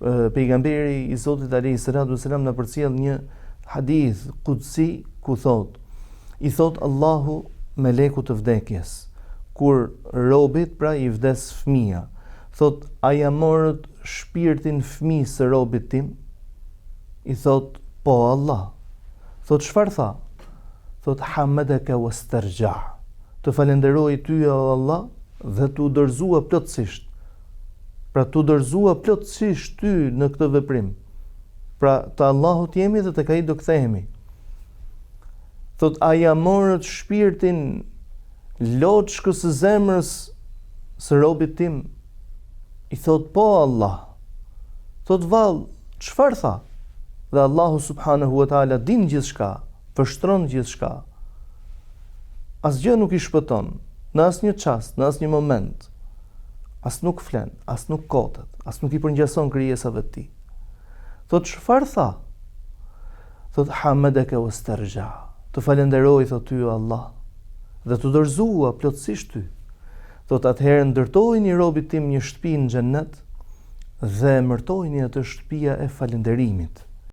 pejgamberi i Zotit alayhi salatu wasalam na përcjell një hadith qudsi ku thot, i thot Allahu melekut të vdekjes, kur robit pra i vdes fëmia, thot, a ja morët shpirtin fëmijës së robit tim? I thot, po Allah. Thot, çfarë tha? Thot, hamadaka wastarja. Të falenderoj ty o Allah dhe tu dorëzua plotësisht. Pra tu dorëzua plotësisht ty në këtë veprim. Pra të Allahut jemi dhe tek ai do kthehemi. Thot, a ja morët shpirtin loçkës së zemrës së robit tim? I thot, po Allah. Thot, vallë, çfarë tha? Dhe Allahu subhanahu wa taala din gjithçka, vështron gjithçka. Asgjë nuk i shpëton, në asnjë çast, në asnjë moment. As nuk flen, as nuk kotet, as nuk i përngjason krijesave të tij. Thot, çfarë tha? Thot, hamadaka wastarja. Të falenderoj, thot ty o Allah, dhe të dorëzua plotësisht ty. Thot, atëherë ndërtojini robit tim një shtëpi në xhennet dhe emërtojini atë shtëpia e falënderimit.